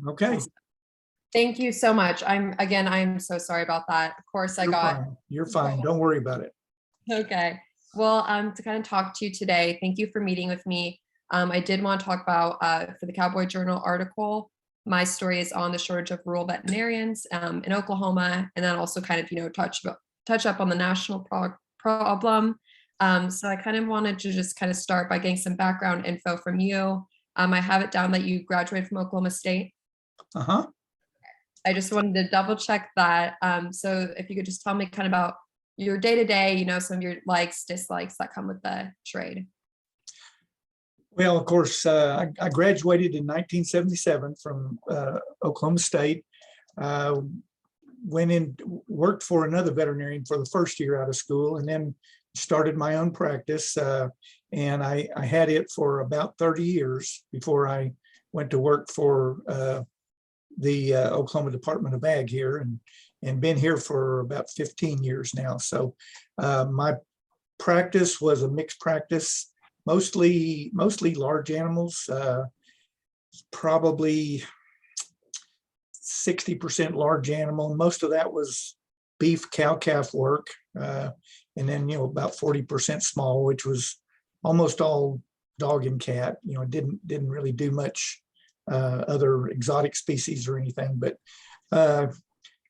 Okay, Thank you so much. I'm so sorry about that. Of course, I you're got fine. You're fine. Don't worry about it. okay. Well, to kind of talk to you today, thank you for meeting with me. I did want to talk about for the Cowboy Journal article. My story is on the shortage of rural veterinarians in Oklahoma, and then also kind of touch up on the national problem. So I kind of wanted to just kind of start by getting some background info from you. I have it down that you graduated from Oklahoma State. Uh-huh. I just wanted to double check that. So if you could just tell me kind of about your day-to-day, some of your likes, dislikes that come with the trade. Well, of course, I graduated in 1977 from Oklahoma State. Went in, worked for another veterinarian for the first year out of school, and then started my own practice. And I had it for about 30 years before I went to work for the Oklahoma Department of Ag here, and been here for about 15 years now. So my practice was a mixed practice, mostly large animals, probably 60% large animal. Most of that was beef, cow, calf work, and then about 40% small, which was almost all dog and cat. Didn't really do much other exotic species or anything, but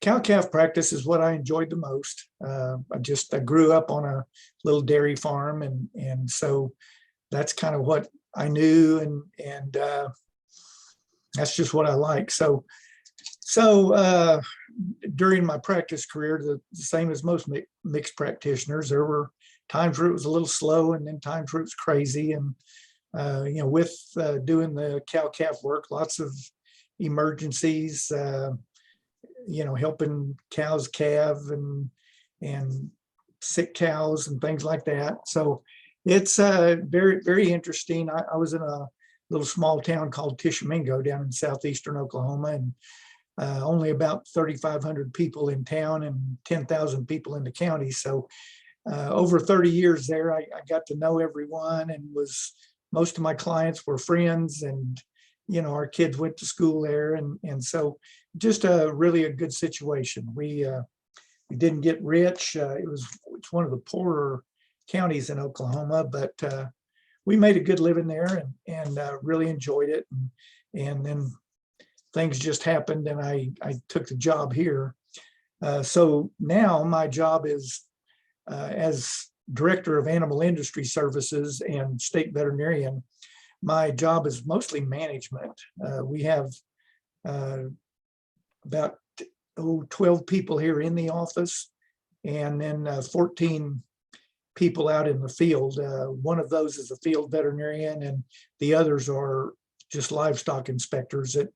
cow calf practice is what I enjoyed the most. I grew up on a little dairy farm, and so that's kind of what I knew, and that's just what I like. So during my practice career, the same as most mixed practitioners, there were times where it was a little slow, and then times where it was crazy. And with doing the cow calf work, lots of emergencies, helping cows calve and sick cows and things like that. So it's very, very interesting. I was in a little small town called Tishomingo down in southeastern Oklahoma, and only about 3,500 people in town and 10,000 people in the county. So over 30 years there, I got to know everyone, and most of my clients were friends, and our kids went to school there, and so just really a good situation. We didn't get rich. It's one of the poorer counties in Oklahoma, but we made a good living there, and really enjoyed it. And then things just happened, and I took the job here. So now my job is as Director of Animal Industry Services and State Veterinarian. My job is mostly management. We have about 12 people here in the office, and then 14 people out in the field. One of those is a field veterinarian, and the others are just livestock inspectors that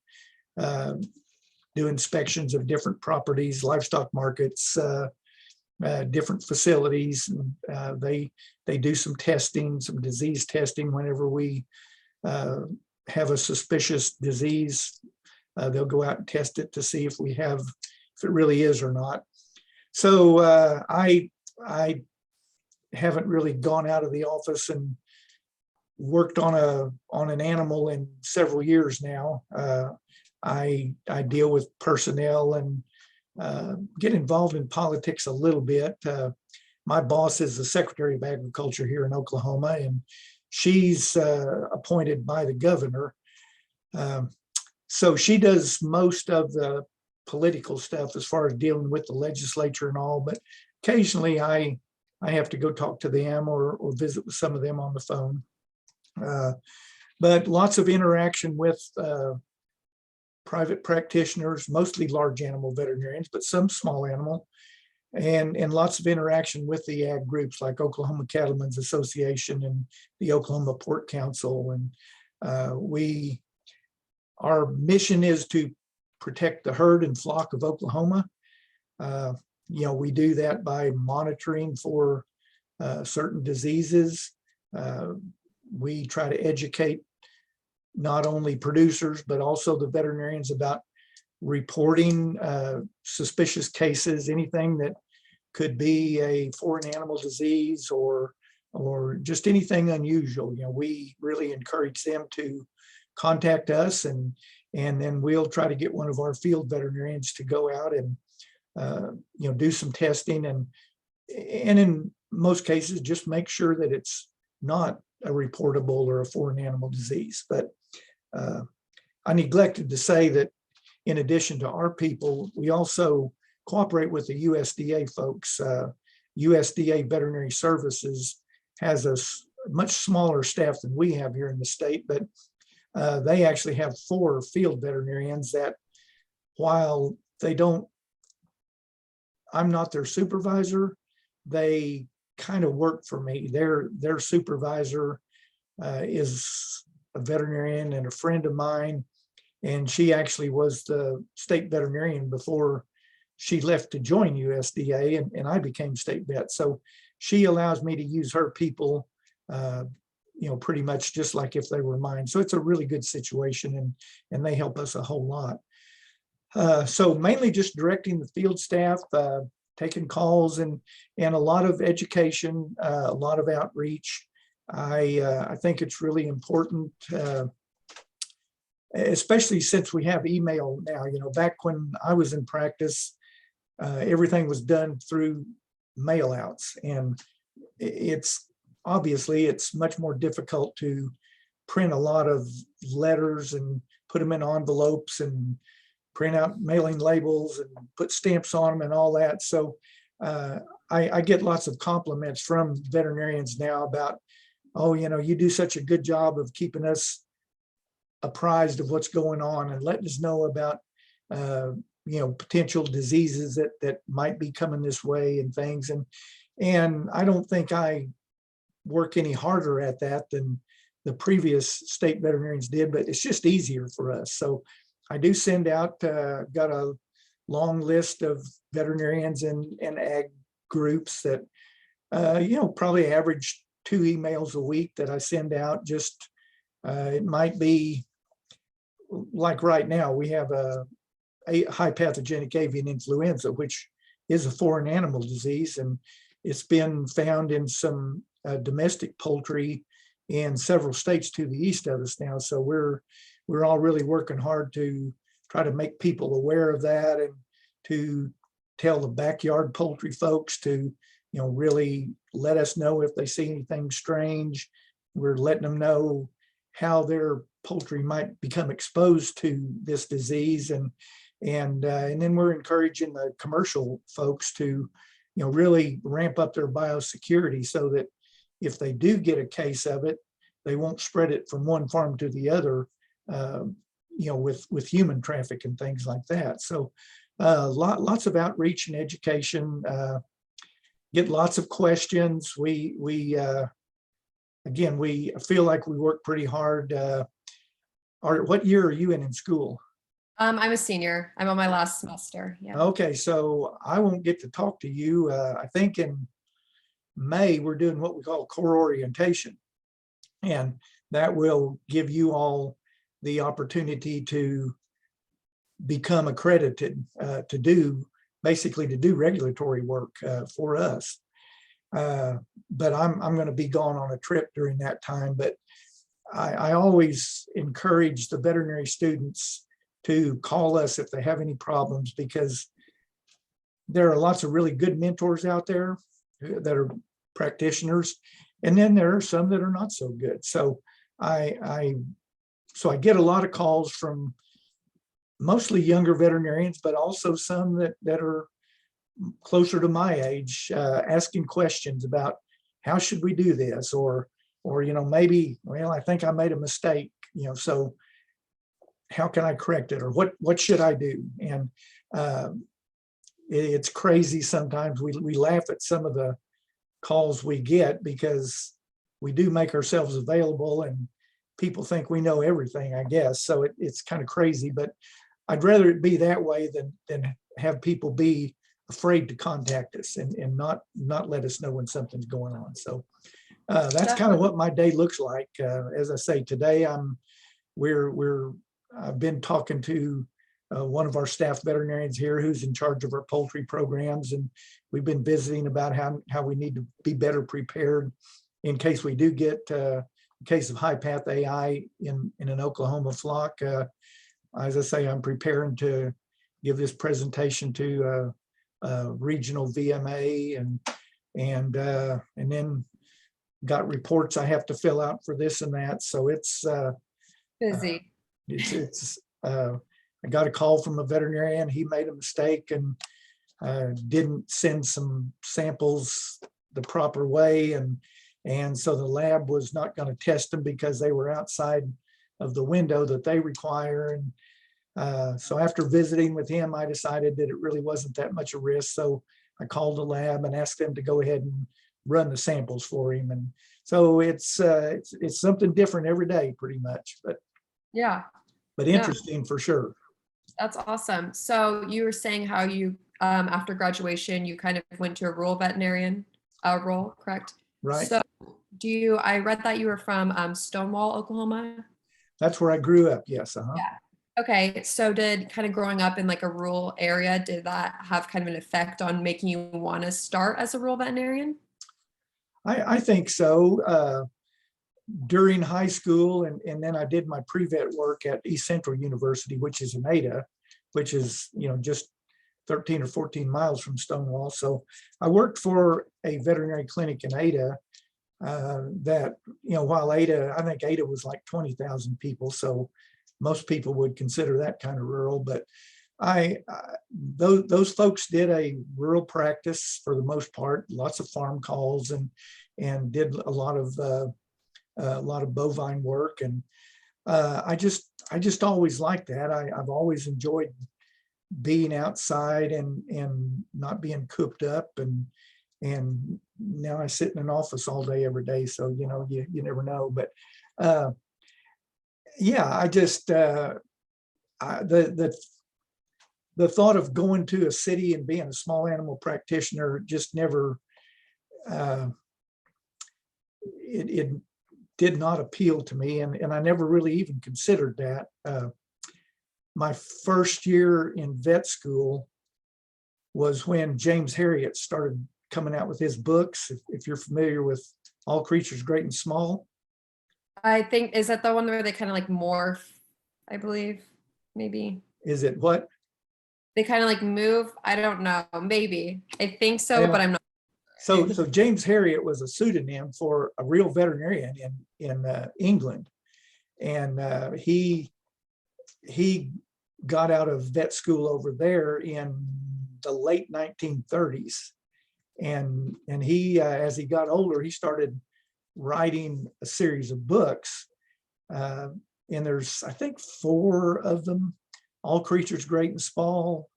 do inspections of different properties, livestock markets, different facilities. And they do some testing, some disease testing whenever we have a suspicious disease. They'll go out and test it to see if it really is or not. So I haven't really gone out of the office and worked on an animal in several years now. I deal with personnel and get involved in politics a little bit. My boss is the Secretary of Agriculture here in Oklahoma, and she's appointed by the governor. So she does most of the political stuff as far as dealing with the legislature and all, but occasionally I have to go talk to them or visit with some of them on the phone. But lots of interaction with private practitioners, mostly large animal veterinarians, but some small animal, and lots of interaction with the ag groups like Oklahoma Cattlemen's Association and the Oklahoma Pork Council. And our mission is to protect the herd and flock of Oklahoma. We do that by monitoring for certain diseases. We try to educate not only producers, but also the veterinarians about reporting suspicious cases, anything that could be a foreign animal disease or just anything unusual. We really encourage them to contact us, and And then we'll try to get one of our field veterinarians to go out and, do some testing, and in most cases, just make sure that it's not a reportable or a foreign animal disease. But I neglected to say that in addition to our people, we also cooperate with the USDA folks. USDA Veterinary Services has a much smaller staff than we have here in the state, but they actually have 4 field veterinarians that, while I'm not their supervisor, they kind of work for me. Their supervisor is a veterinarian and a friend of mine, and she actually was the state veterinarian before she left to join USDA, and I became state vet. So she allows me to use her people, pretty much just like if they were mine. So it's a really good situation, and they help us a whole lot. So mainly just directing the field staff, taking calls, and a lot of education, a lot of outreach. I think it's really important, especially since we have email now. Back when I was in practice, everything was done through mail outs, and it's much more difficult to print a lot of letters and put them in envelopes and print out mailing labels and put stamps on them and all that. So I get lots of compliments from veterinarians now about, oh, you do such a good job of keeping us apprised of what's going on and letting us know about potential diseases that might be coming this way and things. And I don't think I work any harder at that than the previous state veterinarians did, but it's just easier for us. So I do send out, got a long list of veterinarians and ag groups that, probably average 2 emails a week that I send out. Just, it might be like right now, we have a high pathogenic avian influenza, which is a foreign animal disease, and it's been found in some domestic poultry in several states to the east of us now. So we're all really working hard to try to make people aware of that, and to tell the backyard poultry folks to, really let us know if they see anything strange. We're letting them know how their poultry might become exposed to this disease, and then we're encouraging the commercial folks to, really ramp up their biosecurity so that if they do get a case of it, they won't spread it from one farm to the other, with human traffic and things like that. So lots of outreach and education, get lots of questions. We feel like we work pretty hard. What year are you in school? I'm a senior. I'm on my last semester. Yeah. Okay, so I won't get to talk to you. I think in May, we're doing what we call core orientation. And that will give you all the opportunity to become accredited to do regulatory work for us. But I'm going to be gone on a trip during that time. But I always encourage the veterinary students to call us if they have any problems, because there are lots of really good mentors out there that are practitioners, and then there are some that are not so good. So I get a lot of calls from mostly younger veterinarians, but also some that are closer to my age, asking questions about how should we do this, or maybe, well, I think I made a mistake, so how can I correct it, or what should I do? And it's crazy sometimes. We laugh at some of the calls we get because we do make ourselves available, and people think we know everything, I guess. So it's kind of crazy, but I'd rather it be that way than have people be afraid to contact us and not let us know when something's going on. So that's kind of what my day looks like. As I say, today I've been talking to one of our staff veterinarians here who's in charge of our poultry programs, and we've been visiting about how we need to be better prepared in case we do get a case of high path AI in an Oklahoma flock. as I say, I'm preparing to give this presentation to regional VMA, and then got reports I have to fill out for this and that. So Busy. I got a call from a veterinarian. He made a mistake and didn't send some samples the proper way, and so the lab was not going to test them because they were outside of the window that they require. And so after visiting with him, I decided that it really wasn't that much a risk. So I called the lab and asked them to go ahead and run the samples for him. And so it's something different every day, pretty much, but Yeah, interesting for sure. that's awesome. So you were saying how you, after graduation, you kind of went to a rural veterinarian role, correct? Right. So I read that you were from Stonewall, Oklahoma. That's where I grew up. Yes. Yeah. Okay. So did kind of growing up in like a rural area, did that have kind of an effect on making you want to start as a rural veterinarian? I think so. During high school, and then I did my pre-vet work at East Central University, which is in Ada, which is, just 13 or 14 miles from Stonewall. So I worked for a veterinary clinic in Ada that, while Ada, I think Ada was like 20,000 people. So most people would consider that kind of rural, but those folks did a rural practice for the most part, lots of farm calls, and did a lot of bovine work. And I just always liked that. I've always enjoyed being outside and not being cooped up, and now I sit in an office all day every day, so you never know. But yeah, I just the thought of going to a city and being a small animal practitioner just never it did not appeal to me, and I never really even considered that. My first year in vet school was when James Herriot started coming out with his books. If you're familiar with All Creatures Great and Small. I think, is that the one where they kind of like morph, I believe, maybe? Is it what? They kind of like move. I don't know. Maybe. I think so, Yeah. but I'm not. So James Herriot was a pseudonym for a real veterinarian in England, and he got out of vet school over there in the late 1930s, and he as he got older, he started writing a series of books, and there's, I think, 4 of them: All Creatures Great and Small,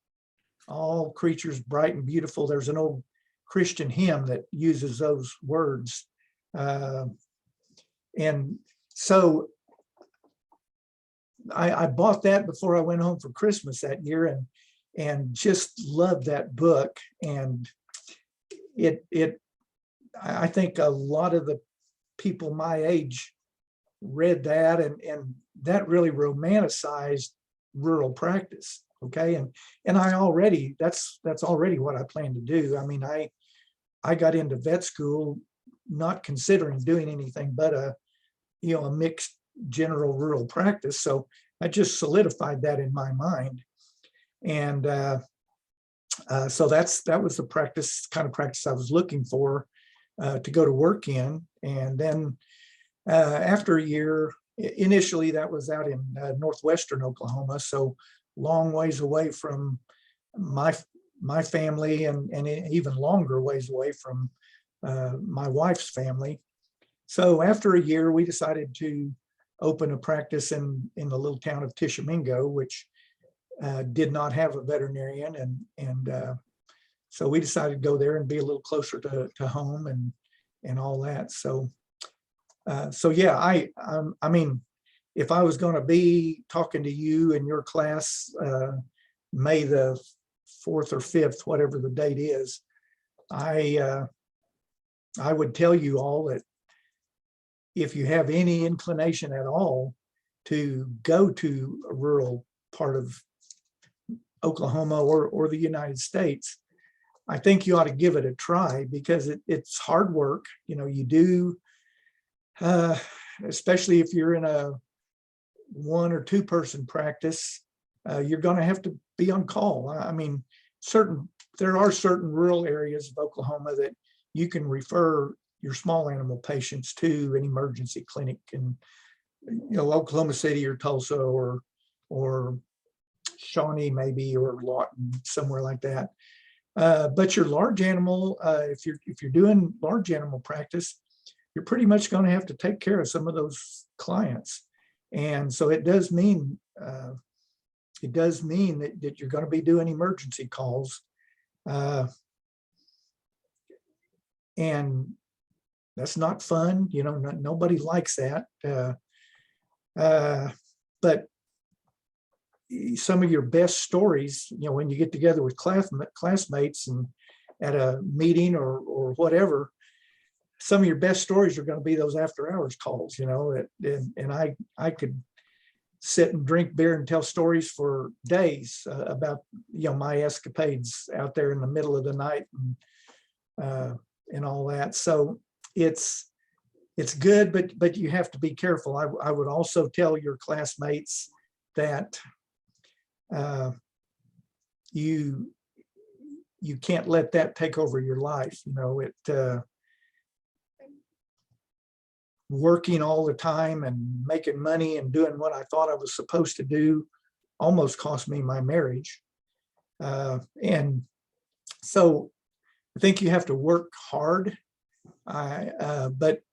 All Creatures Bright and Beautiful. There's an old Christian hymn that uses those words, and so I bought that before I went home for Christmas that year, and just loved that book. And I think a lot of the people my age read that, and that really romanticized rural practice. Okay. And that's already what I plan to do. I mean, I got into vet school not considering doing anything but a mixed general rural practice. So I just solidified that in my mind. And so that was the kind of practice I was looking for to go to work in. And then after a year, initially that was out in northwestern Oklahoma, so long ways away from my family, and even longer ways away from my wife's family. So after a year, we decided to open a practice in the little town of Tishomingo, which did not have a veterinarian, and so we decided to go there and be a little closer to home and all that. So yeah, I mean, if I was going to be talking to you in your class May the 4th or 5th, whatever the date is, I would tell you all that if you have any inclination at all to go to a rural part of Oklahoma or the United States, I think you ought to give it a try, because it's hard work. You do, especially if you're in a one or two person practice, you're going to have to be on call. I mean, there are certain rural areas of Oklahoma that you can refer your small animal patients to an emergency clinic, and Oklahoma City or Tulsa or Shawnee maybe, or Lawton, somewhere like that. But your large animal, if you're doing large animal practice, you're pretty much going to have to take care of some of those clients. And so it does mean that you're going to be doing emergency calls. And that's not fun. Nobody likes that. But some of your best stories, when you get together with classmates and at a meeting or whatever, some of your best stories are going to be those after hours calls, and I could sit and drink beer and tell stories for days about, my escapades out there in the middle of the night and all that. So it's good, but you have to be careful. I would also tell your classmates that you can't let that take over your life. Working all the time and making money and doing what I thought I was supposed to do almost cost me my marriage. And so I think you have to work hard, but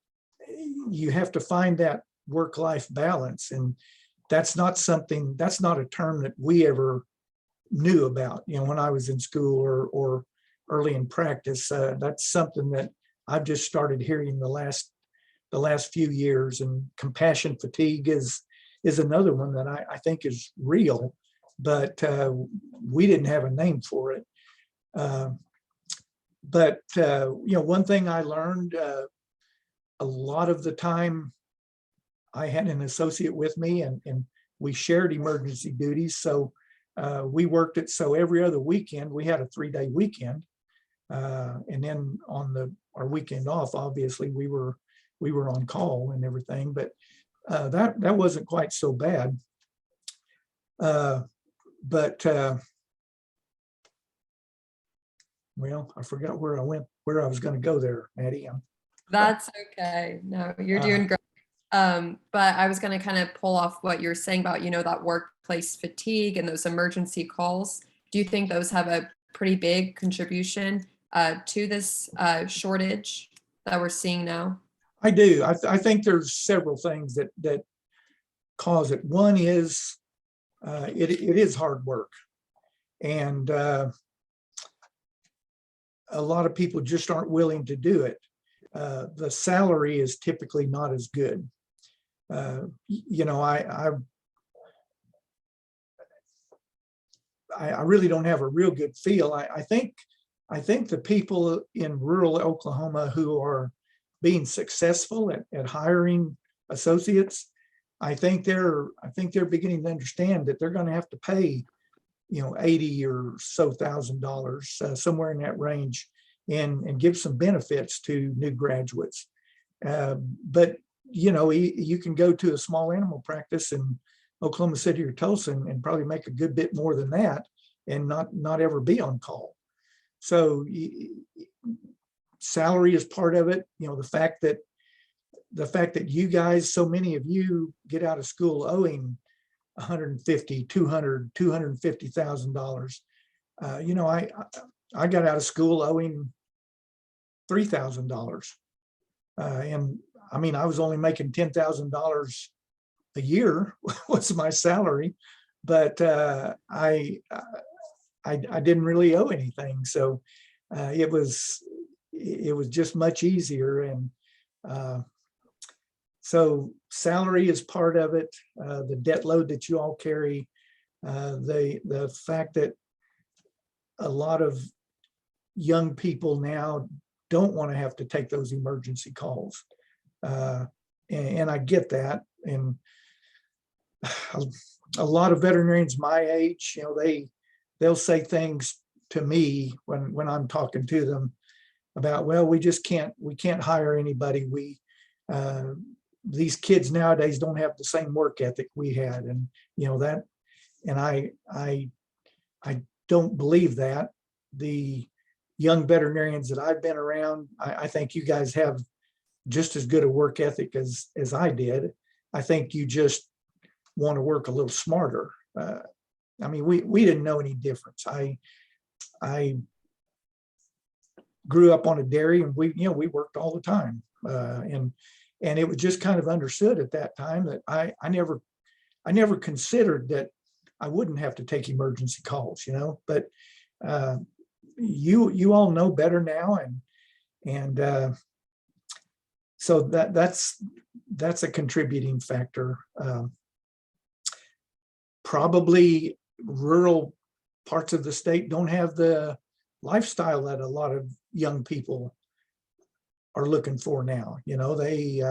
you have to find that work-life balance. And that's not a term that we ever knew about, when I was in school or early in practice. That's something that I've just started hearing the last few years. And compassion fatigue is another one that I think is real, but we didn't have a name for it. But one thing I learned, a lot of the time I had an associate with me, and we shared emergency duties. So we worked it so every other weekend we had a 3-day weekend, and then on our weekend off, obviously we were on call and everything. But that wasn't quite so bad. Well, I forgot where I was going to go there, Maddie. That's okay. No, you're doing great. But I was going to kind of pull off what you're saying about, that workplace fatigue and those emergency calls. Do you think those have a pretty big contribution to this shortage that we're seeing now? I do. I think there's several things that cause it. One is it is hard work, and a lot of people just aren't willing to do it. The salary is typically not as good. I really don't have a real good feel. I think the people in rural Oklahoma who are being successful at hiring associates, I think they're beginning to understand that they're going to have to pay, $80,000 or so, somewhere in that range, and give some benefits to new graduates. But you can go to a small animal practice in Oklahoma City or Tulsa and probably make a good bit more than that and not ever be on call. So salary is part of it. The fact that you guys, so many of you, get out of school owing $150,000, $200,000, $250,000. I got out of school owing $3,000. And I mean, I was only making $10,000 a year was my salary, but I didn't really owe anything. So it was just much easier. And so salary is part of it. The debt load that you all carry, the fact that a lot of young people now don't want to have to take those emergency calls. And I get that. And a lot of veterinarians my age, they'll say things to me when I'm talking to them about, well, we can't hire anybody. these kids nowadays don't have the same work ethic we had, and that, and I don't believe that. The young veterinarians that I've been around, I think you guys have just as good a work ethic as I did. I think you just want to work a little smarter. I mean, we didn't know any difference. I grew up on a dairy, and we worked all the time, and it was just kind of understood at that time that I never considered that I wouldn't have to take emergency calls, but you all know better now, and so that's a contributing factor. Probably rural parts of the state don't have the lifestyle that a lot of young people are looking for now. They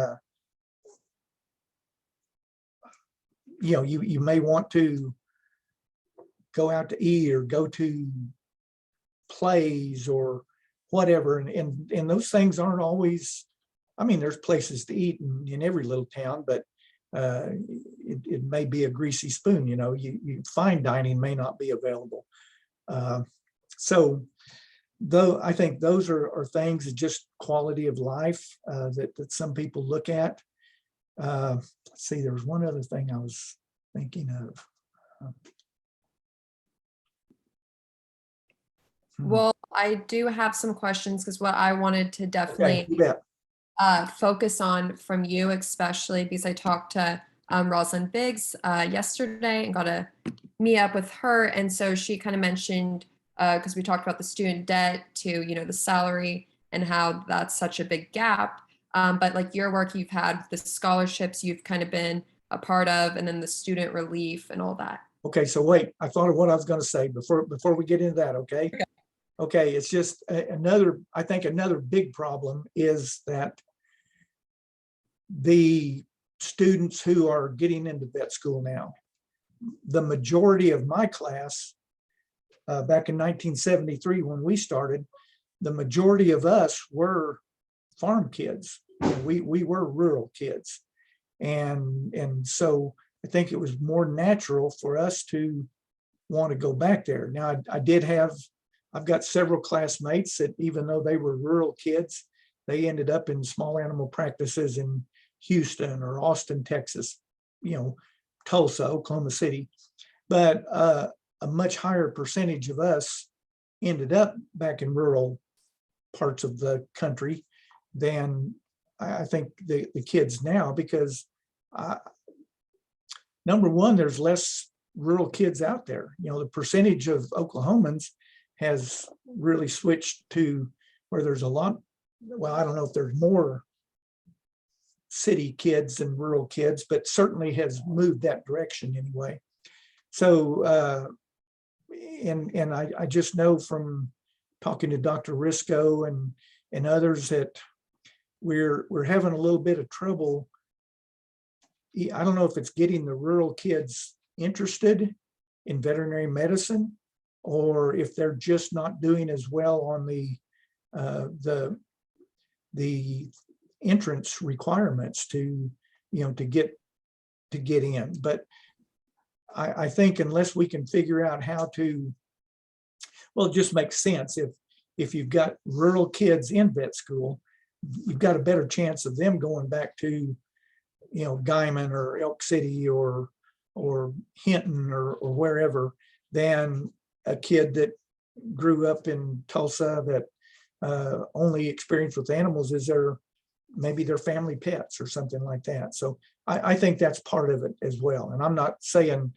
you may want to go out to eat or go to plays or whatever, and those things aren't always, I mean, there's places to eat in every little town, but it may be a greasy spoon. You fine dining may not be available. So though I think those are things that just quality of life that some people look at. Let's see, there was one other thing I was thinking of. Well, I do have some questions, because what I wanted to definitely Okay, you bet. focus on from you, especially because I talked to Rosalind Biggs yesterday and got to meet up with her. And so she kind of mentioned, because we talked about the student debt to, the salary and how that's such a big gap. But like your work, you've had the scholarships you've kind of been a part of, and then the student relief and all that. Okay, so wait, I thought of what I was going to say before we get into that. Okay. Okay, it's just I think another big problem is that the students who are getting into vet school now, the majority of my class back in 1973 when we started, the majority of us were farm kids. We were rural kids, and so I think it was more natural for us to want to go back there. Now I've got several classmates that, even though they were rural kids, they ended up in small animal practices in Houston or Austin, Texas, Tulsa, Oklahoma City. But a much higher percentage of us ended up back in rural parts of the country than I think the kids now, because number one, there's less rural kids out there. The percentage of Oklahomans has really switched to where there's a lot, well, I don't know if there's more city kids than rural kids, but certainly has moved that direction anyway. So, and I just know from talking to Dr. Risco and others that we're having a little bit of trouble. I don't know if it's getting the rural kids interested in veterinary medicine, or if they're just not doing as well on the entrance requirements to get in. But I think unless we can figure out how to, well, it just makes sense if you've got rural kids in vet school, you've got a better chance of them going back to Guyman or Elk City or Hinton or wherever, than a kid that grew up in Tulsa that only experience with animals is maybe their family pets or something like that. So I think that's part of it as well. And I'm not saying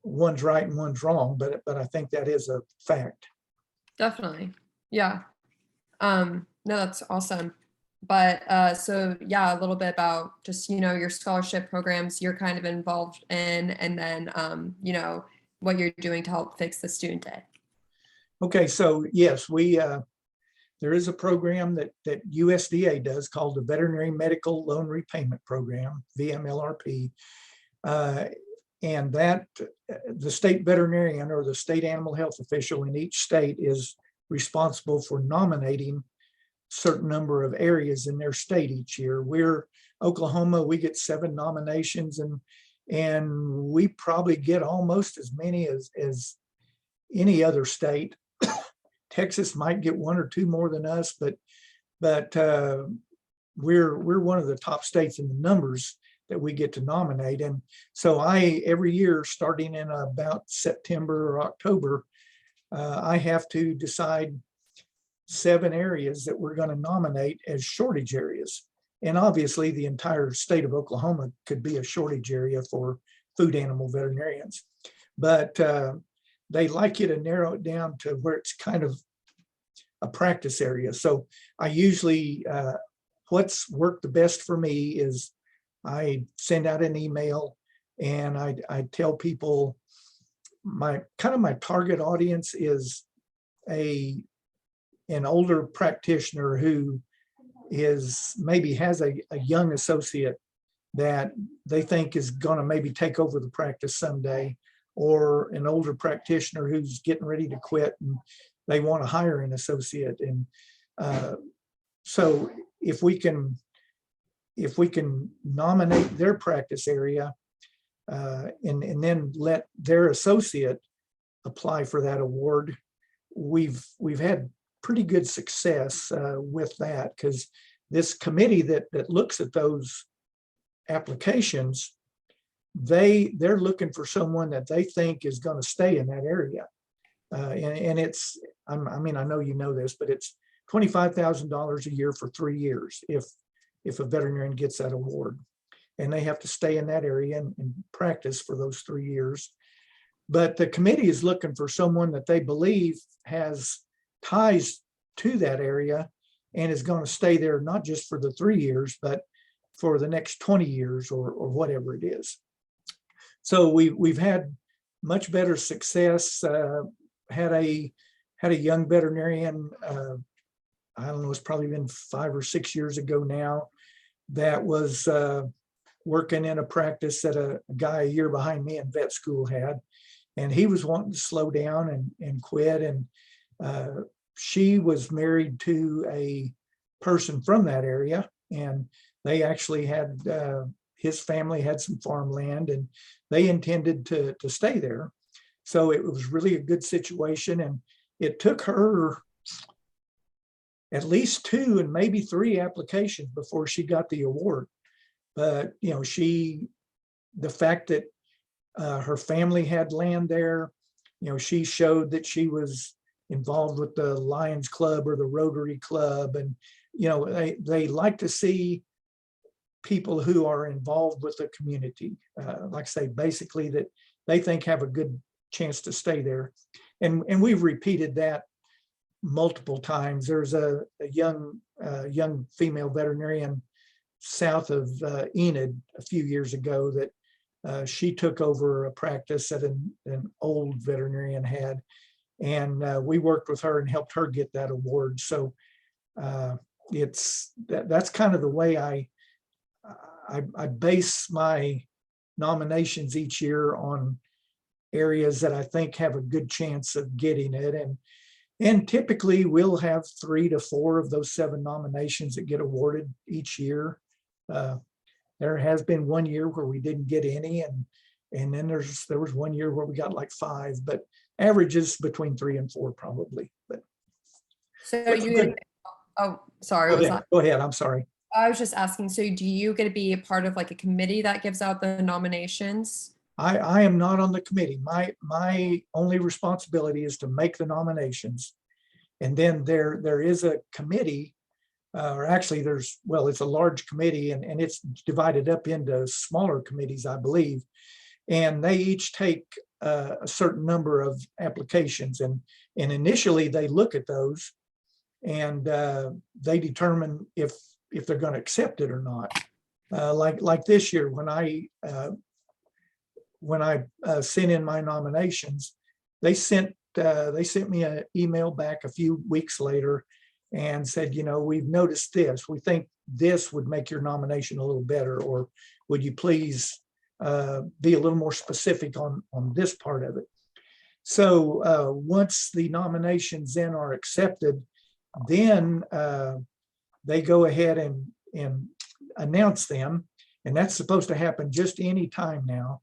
one's right and one's wrong, but I think that is a fact. Definitely. Yeah. No, that's awesome. But so yeah, a little bit about just, your scholarship programs you're kind of involved in, and then, what you're doing to help fix the student debt. Okay, so yes, there is a program that USDA does called the Veterinary Medical Loan Repayment Program, VMLRP. And that the state veterinarian or the state animal health official in each state is responsible for nominating certain number of areas in their state each year. We're Oklahoma, we get 7 nominations, and we probably get almost as many as any other state. Texas might get 1 or 2 more than us, but we're one of the top states in the numbers that we get to nominate. And so every year, starting in about September or October, I have to decide 7 areas that we're going to nominate as shortage areas. And obviously the entire state of Oklahoma could be a shortage area for food animal veterinarians. But they like you to narrow it down to where it's kind of a practice area. So I usually, what's worked the best for me is I send out an email and I tell people my target audience is an older practitioner who maybe has a young associate that they think is going to maybe take over the practice someday, or an older practitioner who's getting ready to quit and they want to hire an associate. And so if we can nominate their practice area and then let their associate apply for that award, we've had pretty good success with that, because this committee that looks at those applications, they're looking for someone that they think is going to stay in that area. And it's, I mean, I know you know this, but it's $25,000 a year for 3 years if a veterinarian gets that award. And they have to stay in that area and practice for those 3 years. But the committee is looking for someone that they believe has ties to that area and is going to stay there, not just for the 3 years, but for the next 20 years or whatever it is. So we've had much better success. Had a young veterinarian, I don't know, it's probably been 5 or 6 years ago now, that was working in a practice that a guy a year behind me in vet school had, and he was wanting to slow down and quit. And she was married to a person from that area, and they actually had, his family had some farmland and they intended to stay there. So it was really a good situation. And it took her at least 2 and maybe 3 applications before she got the award. But, you know, the fact that her family had land there, you know, she showed that she was involved with the Lions Club or the Rotary Club. And, you know, they like to see people who are involved with the community, like I say, basically that they think have a good chance to stay there. And we've repeated that multiple times. There's a young female veterinarian south of Enid a few years ago that she took over a practice that an old veterinarian had, and we worked with her and helped her get that award. So that's kind of the way I base my nominations each year, on areas that I think have a good chance of getting it. And typically we'll have 3 to 4 of those 7 nominations that get awarded each year. There has been one year where we didn't get any, and then there was one year where we got like 5, but averages between 3 and 4 probably. But So you, oh, sorry, what was that? Go ahead, I'm sorry. I was just asking, so do you get to be a part of like a committee that gives out the nominations? I am not on the committee. My only responsibility is to make the nominations. And then there is a committee, or actually it's a large committee, and it's divided up into smaller committees, I believe. And they each take a certain number of applications, and initially they look at those and they determine if they're going to accept it or not. Like this year, when I sent in my nominations, they sent me an email back a few weeks later and said, you know, we've noticed this. We think this would make your nomination a little better, or would you please be a little more specific on this part of it. So once the nominations then are accepted, then they go ahead and announce them, and that's supposed to happen just any time now.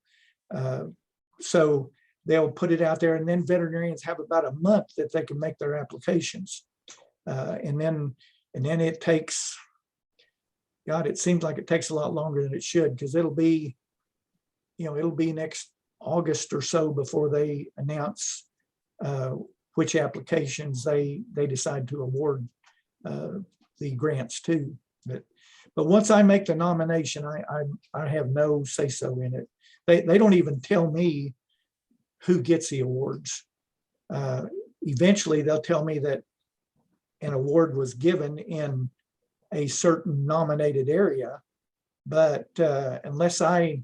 So they'll put it out there, and then veterinarians have about a month that they can make their applications. And then it takes, God, it seems like it takes a lot longer than it should, because it'll be next August or so before they announce which applications they decide to award the grants to. But once I make the nomination, I have no say so in it. They don't even tell me who gets the awards. Eventually, they'll tell me that an award was given in a certain nominated area, but unless I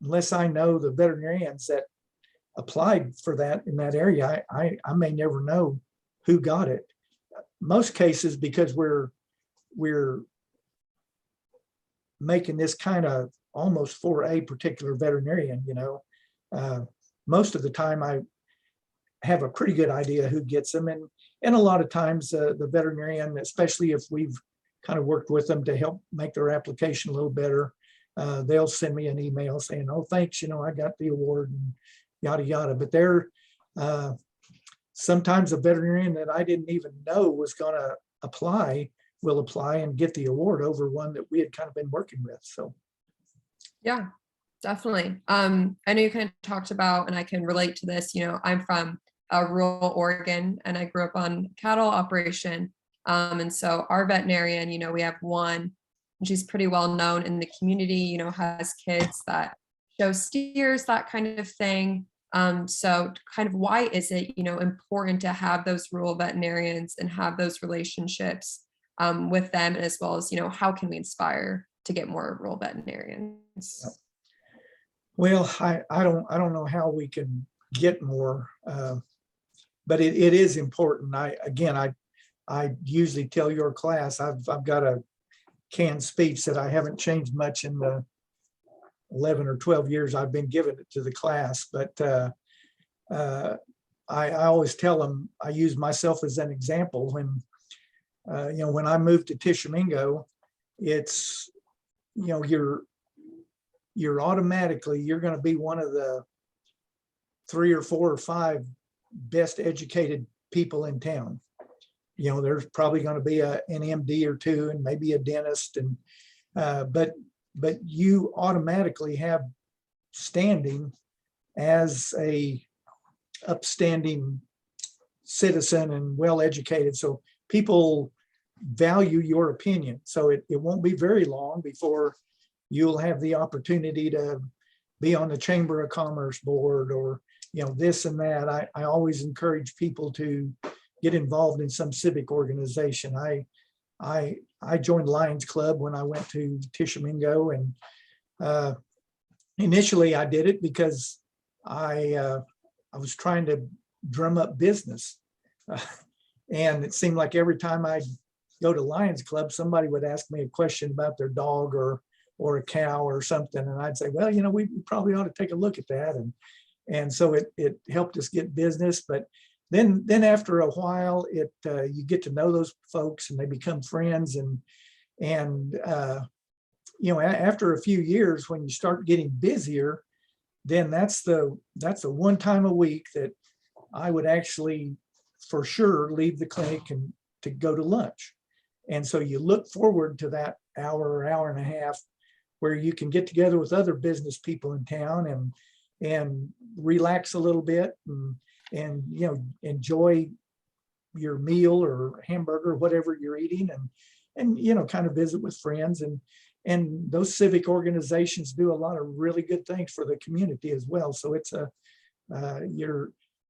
know the veterinarians that applied for that in that area, I may never know who got it. Most cases, because we're making this kind of almost for a particular veterinarian, most of the time I have a pretty good idea who gets them. And a lot of times the veterinarian, especially if we've kind of worked with them to help make their application a little better, they'll send me an email saying, oh, thanks, I got the award and yada, yada. But they're sometimes a veterinarian that I didn't even know was going to apply will apply and get the award over one that we had kind of been working with. So. Yeah, definitely. I know you kind of talked about, and I can relate to this, I'm from rural Oregon and I grew up on cattle operation. And so our veterinarian, we have one, and she's pretty well known in the community, has kids that show steers, that kind of thing. So kind of why is it, important to have those rural veterinarians and have those relationships with them, as well as, how can we inspire to get more rural veterinarians? Well, I don't know how we can get more, but it is important. I usually tell your class, I've got a canned speech that I haven't changed much in the 11 or 12 years I've been giving it to the class, but I always tell them, I use myself as an example. When I moved to Tishomingo, it's, you're automatically, you're going to be one of the 3 or 4 or 5 best educated people in town. There's probably going to be an MD or 2 and maybe a dentist, and but you automatically have standing as a upstanding citizen and well educated. So people value your opinion. So it won't be very long before you'll have the opportunity to be on the Chamber of Commerce board, or this and that. I always encourage people to get involved in some civic organization. I joined Lions Club when I went to Tishomingo, and initially I did it because I was trying to drum up business, and it seemed like every time I'd go to Lions Club, somebody would ask me a question about their dog or a cow or something, and I'd say, well, we probably ought to take a look at that, and so it helped us get business. But then after a while, you get to know those folks and they become friends, and after a few years, when you start getting busier, then that's the one time a week that I would actually for sure leave the clinic and to go to lunch. And so you look forward to that hour or hour and a half where you can get together with other business people in town and relax a little bit and enjoy your meal or hamburger, whatever you're eating, and kind of visit with friends. And those civic organizations do a lot of really good things for the community as well. So it's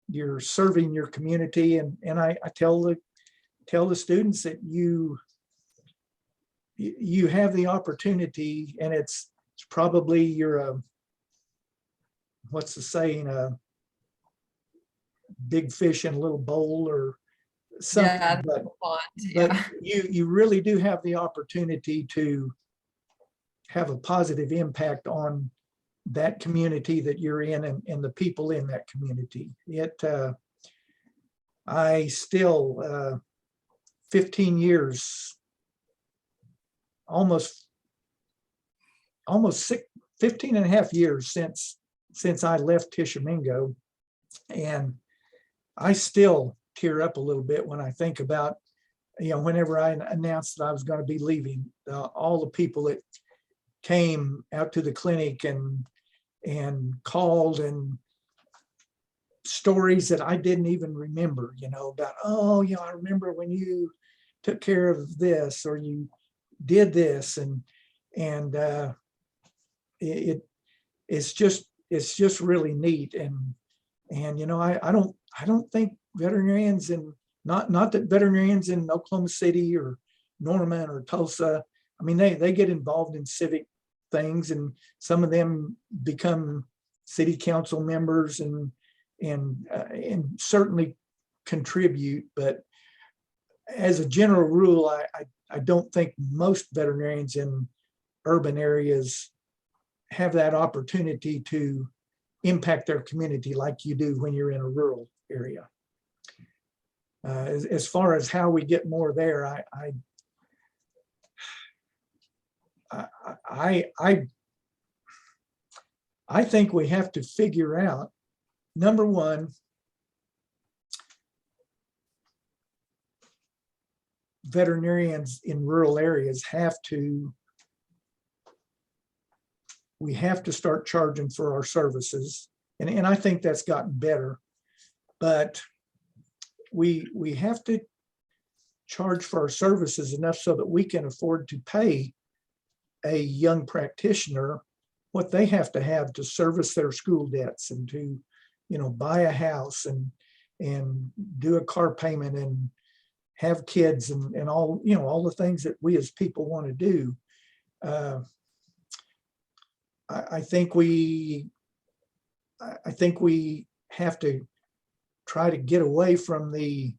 you're serving your community, and I tell the students that you have the opportunity, and it's probably you're what's the saying, a big fish in a little bowl or something. Yeah, but you really do have the opportunity to have a positive impact on that community that you're in and the people in that community. I still 15 years, almost almost 15 and a half years since I left Tishomingo. And I still tear up a little bit when I think about, whenever I announced that I was going to be leaving, all the people that came out to the clinic and called, and stories that I didn't even remember, about, I remember when you took care of this, or you did this, and it's just really neat. And I don't think veterinarians not that veterinarians in Oklahoma City or Norman or Tulsa, I mean, they get involved in civic things, and some of them become city council members and certainly contribute. But as a general rule, I don't think most veterinarians in urban areas have that opportunity to impact their community like you do when you're in a rural area. As far as how we get more there, I think we have to figure out, number one, veterinarians in rural areas we have to start charging for our services. And I think that's gotten better, but we have to charge for our services enough so that we can afford to pay a young practitioner what they have to service their school debts, and to, buy a house and do a car payment and have kids and all, all the things that we as people want to do. I think we have to try to get away from the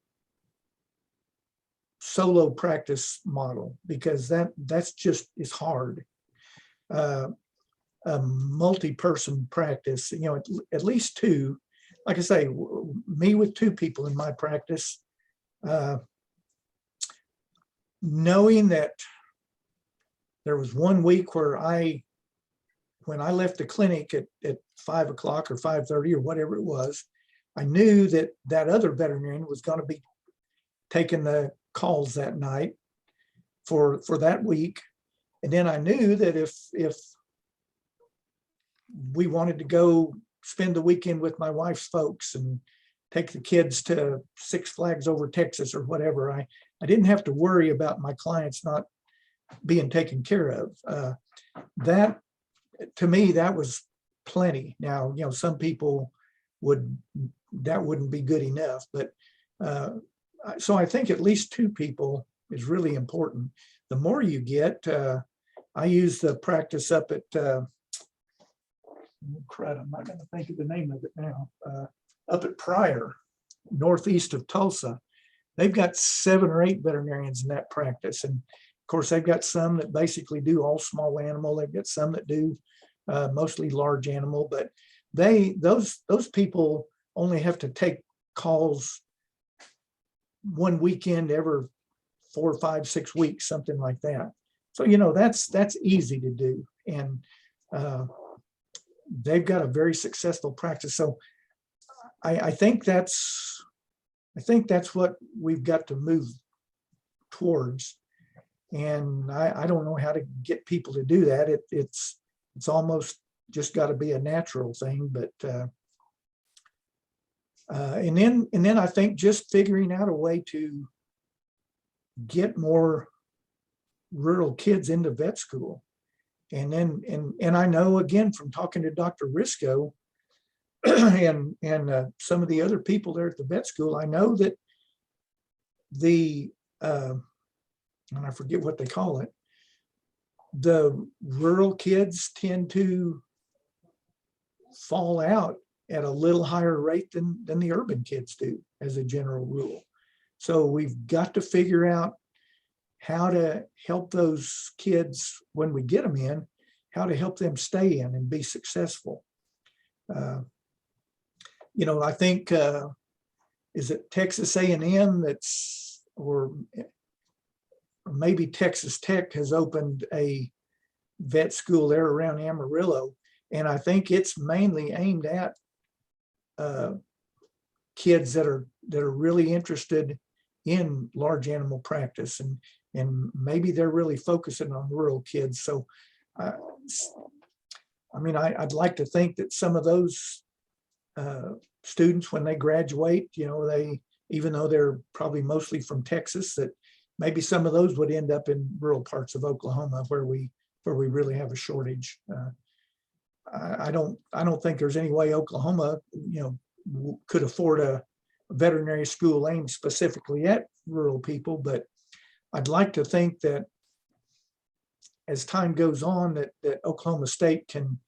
solo practice model, because that's just is hard. A multi-person practice, at least two, like I say, me with two people in my practice, knowing that there was one week where when I left the clinic at 5 o'clock or 5:30 or whatever it was, I knew that other veterinarian was going to be taking the calls that night for that week. And then I knew that if we wanted to go spend the weekend with my wife's folks and take the kids to Six Flags Over Texas or whatever, I didn't have to worry about my clients not being taken care of. That, to me, that was plenty. Now, some people that wouldn't be good enough, but so I think at least two people is really important. The more you get, I use the practice up at, crud, I'm not going to think of the name of it now, up at Pryor, northeast of Tulsa. They've got 7 or 8 veterinarians in that practice. And of course, they've got some that basically do all small animal. They've got some that do mostly large animal, but those people only have to take calls one weekend every 4, 5, 6 weeks, something like that. So, that's easy to do. And they've got a very successful practice. So I think that's what we've got to move towards. And I don't know how to get people to do that. It's almost just got to be a natural thing. But and then I think just figuring out a way to get more rural kids into vet school. And then and I know, again, from talking to Dr. Risco and some of the other people there at the vet school, I know that the and I forget what they call it, the rural kids tend to fall out at a little higher rate than the urban kids do, as a general rule. So we've got to figure out how to help those kids when we get them in, how to help them stay in and be successful. I think, is it Texas A&M or maybe Texas Tech has opened a vet school there around Amarillo. And I think it's mainly aimed at kids that are really interested in large animal practice, and maybe they're really focusing on rural kids. So uh, I mean, I'd like to think that some of those students, when they graduate, they, even though they're probably mostly from Texas, that maybe some of those would end up in rural parts of Oklahoma where we really have a shortage. I don't think there's any way Oklahoma, could afford a veterinary school aimed specifically at rural people, but I'd like to think that as time goes on, that Oklahoma State can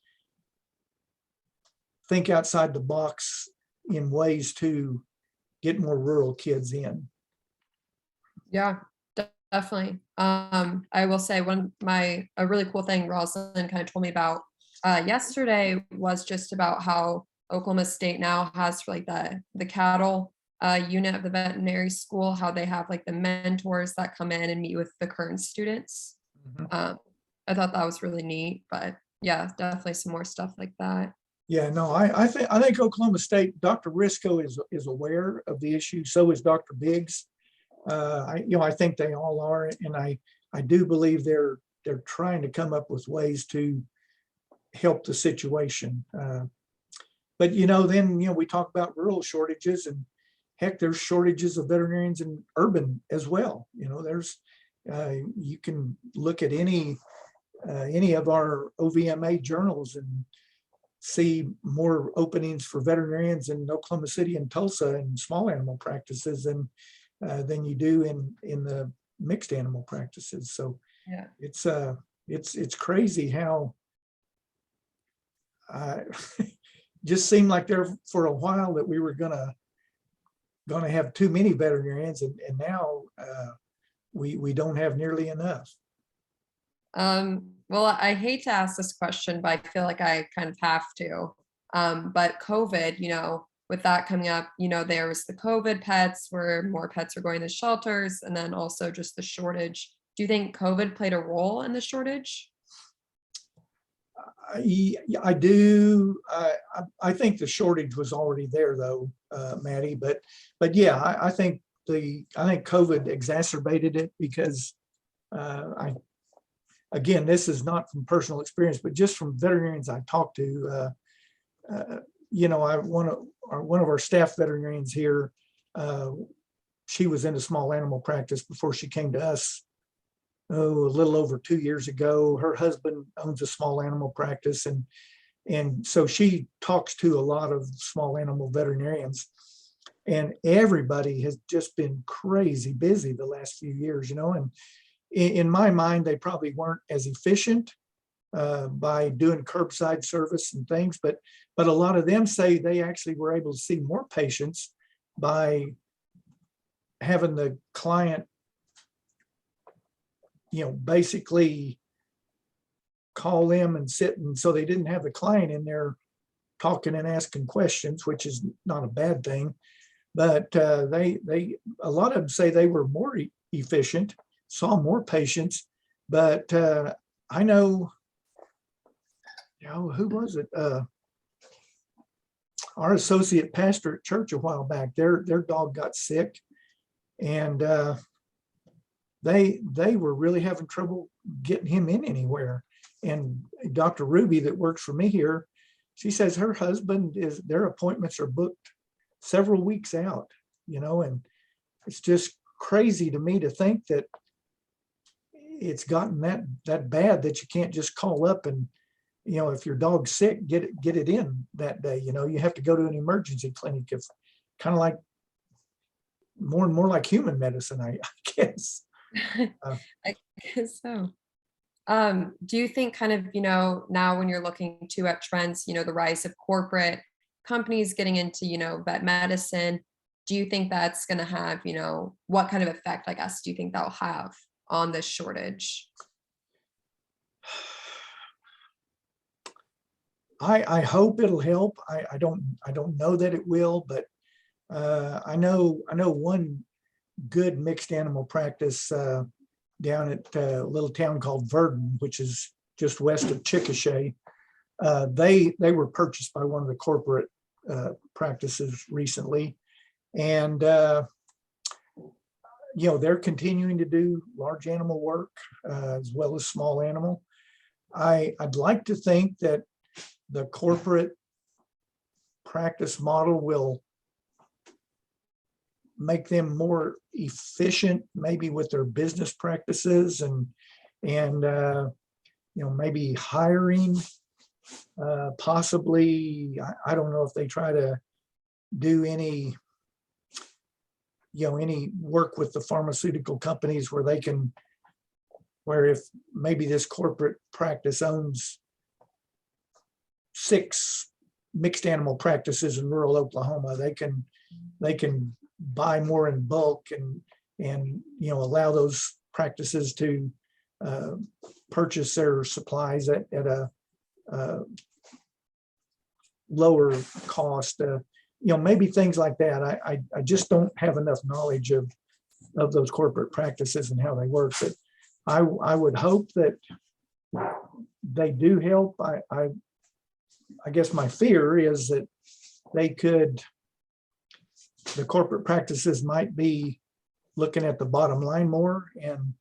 think outside the box in ways to get more rural kids in. Yeah, definitely. I will say a really cool thing Rosalind kind of told me about yesterday was just about how Oklahoma State now has for like the cattle unit of the veterinary school, how they have like the mentors that come in and meet with the current students. I thought that was really neat, but yeah, definitely some more stuff like that. Yeah, no, I think Oklahoma State, Dr. Risco is aware of the issue. So is Dr. Biggs. I think they all are, and I do believe they're trying to come up with ways to help the situation. But then we talk about rural shortages, and heck, there's shortages of veterinarians in urban as well. There's you can look at any of our OVMA journals and see more openings for veterinarians in Oklahoma City and Tulsa and small animal practices than you do in the mixed animal practices. So yeah, it's crazy how just seemed like there for a while that we were gonna have too many veterinarians, and now we don't have nearly enough. Well, I hate to ask this question, but I feel like I kind of have to. But COVID, with that coming up, there was the COVID pets where more pets are going to shelters, and then also just the shortage. Do you think COVID played a role in the shortage? I do. I think the shortage was already there, though, Maddie. But yeah, I think COVID exacerbated it because again, this is not from personal experience, but just from veterinarians I talked to. One of our staff veterinarians here, she was in a small animal practice before she came to us. A little over 2 years ago. Her husband owns a small animal practice, and so she talks to a lot of small animal veterinarians, and everybody has just been crazy busy the last few years, and in my mind, they probably weren't as efficient by doing curbside service and things, but a lot of them say they actually were able to see more patients by having the client basically call them and sit, and so they didn't have the client in there talking and asking questions, which is not a bad thing. But a lot of them say they were more efficient, saw more patients. But I know, who was it? Our associate pastor at church a while back, their dog got sick, and they were really having trouble getting him in anywhere. And Dr. Ruby that works for me here, she says her husband their appointments are booked several weeks out, and it's just crazy to me to think that it's gotten that bad that you can't just call up and, if your dog's sick, get it in that day. You have to go to an emergency clinic. It's kind of like more and more like human medicine, I guess. I guess so. Do you think kind of, now when you're looking at trends, the rise of corporate companies getting into, vet medicine, do you think that's going to have, what kind of effect, I guess, do you think that'll have on this shortage? I hope it'll help. I don't know that it will, but I know one good mixed animal practice down at a little town called Verdon, which is just west of Chickasha. They were purchased by one of the corporate practices recently, and they're continuing to do large animal work as well as small animal. I'd like to think that the corporate practice model will make them more efficient, maybe with their business practices and maybe hiring, possibly. I don't know if they try to do any work with the pharmaceutical companies where if maybe this corporate practice owns 6 mixed animal practices in rural Oklahoma, they can buy more in bulk and allow those practices to purchase their supplies at a lower cost. Maybe things like that. I just don't have enough knowledge of those corporate practices and how they work. But I would hope that they do help. I guess my fear is that the corporate practices might be looking at the bottom line more, and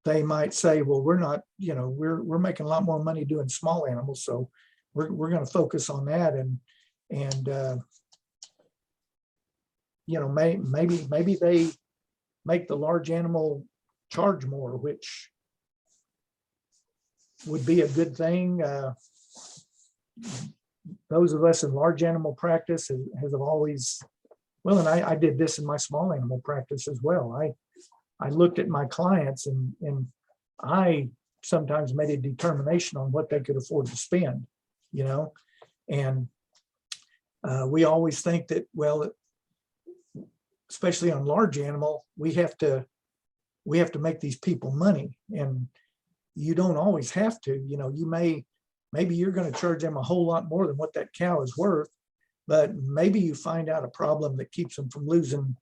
they might say, well, we're not, we're making a lot more money doing small animals, so we're going to focus on that, and maybe they make the large animal charge more, which would be a good thing. Those of us in large animal practice have always, well, and I did this in my small animal practice as well. I looked at my clients and I sometimes made a determination on what they could afford to spend, and we always think that, well, especially on large animal, we have to make these people money, and you don't always have to. Maybe you're going to charge them a whole lot more than what that cow is worth, but maybe you find out a problem that keeps them from losing,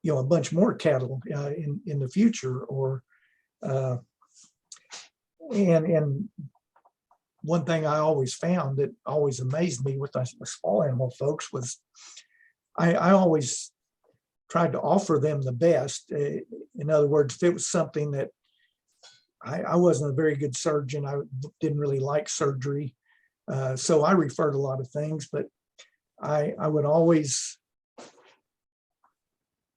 a bunch more cattle in the future. Or and one thing I always found that always amazed me with the small animal folks was I always tried to offer them the best. In other words, if it was something that I wasn't a very good surgeon, I didn't really like surgery, so I referred a lot of things, but I would always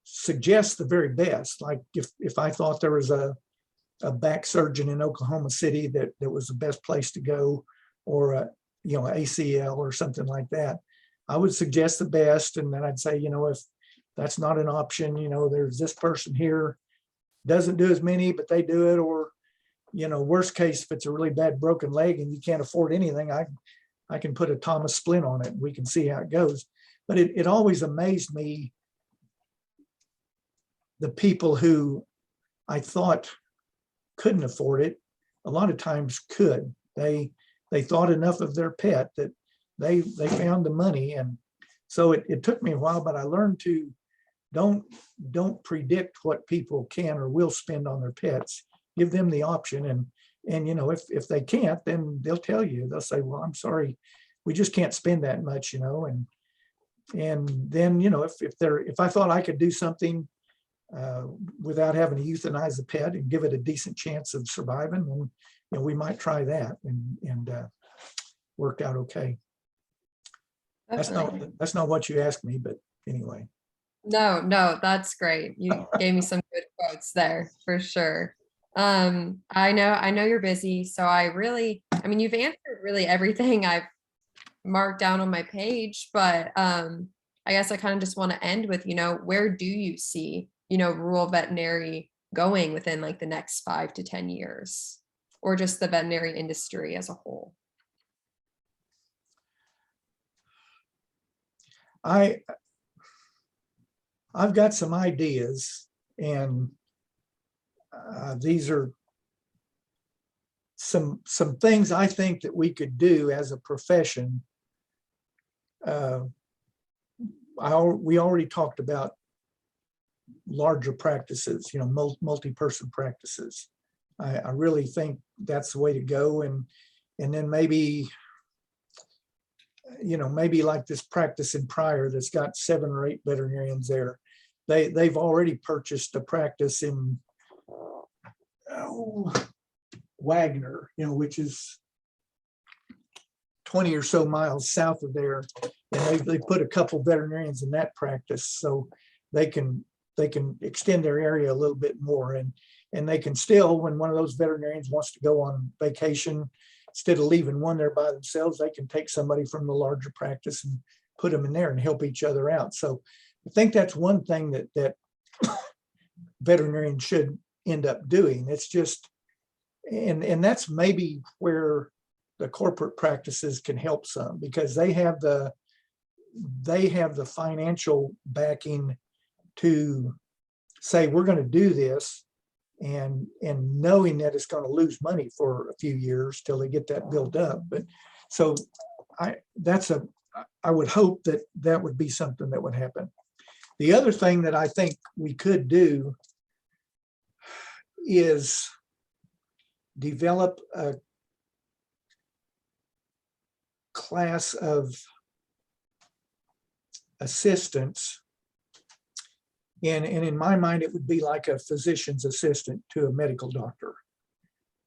suggest the very best. Like if I thought there was a back surgeon in Oklahoma City that was the best place to go, or ACL or something like that, I would suggest the best. And then I'd say, if that's not an option, there's this person here, doesn't do as many, but they do it. Or, worst case, if it's a really bad broken leg and you can't afford anything, I can put a Thomas splint on it and we can see how it goes. But it always amazed me, the people who I thought couldn't afford it, a lot of times could. They thought enough of their pet that they found the money. And so it took me a while, but I learned to don't predict what people can or will spend on their pets. Give them the option, and if they can't, then they'll tell you. They'll say, well, I'm sorry, we just can't spend that much, and then if I thought I could do something without having to euthanize the pet and give it a decent chance of surviving, then we might try that, and worked out okay. That's not what you asked me, but anyway. No, that's great. You gave me some good quotes there for sure. I know you're busy, so you've answered really everything I've marked down on my page, but I guess I kind of just want to end with, where do you see, rural veterinary going within like the next 5 to 10 years, or just the veterinary industry as a whole? I've got some ideas, and these are some things I think that we could do as a profession. We already talked about larger practices, multi-person practices. I really think that's the way to go. And then maybe, maybe like this practice in Pryor that's got 7 or 8 veterinarians there. They've already purchased a practice in Wagner, which is 20 or so miles south of there. And they put a couple veterinarians in that practice, so they can extend their area a little bit more. And they can still, when one of those veterinarians wants to go on vacation, instead of leaving one there by themselves, they can take somebody from the larger practice and put them in there and help each other out. So I think that's one thing that veterinarians should end up doing. It's just, and that's maybe where the corporate practices can help some, because they have the financial backing to say, we're going to do this, and knowing that it's going to lose money for a few years till they get that built up. But so I would hope that would be something that would happen. The other thing that I think we could do is develop a class of assistants. And in my mind, it would be like a physician's assistant to a medical doctor.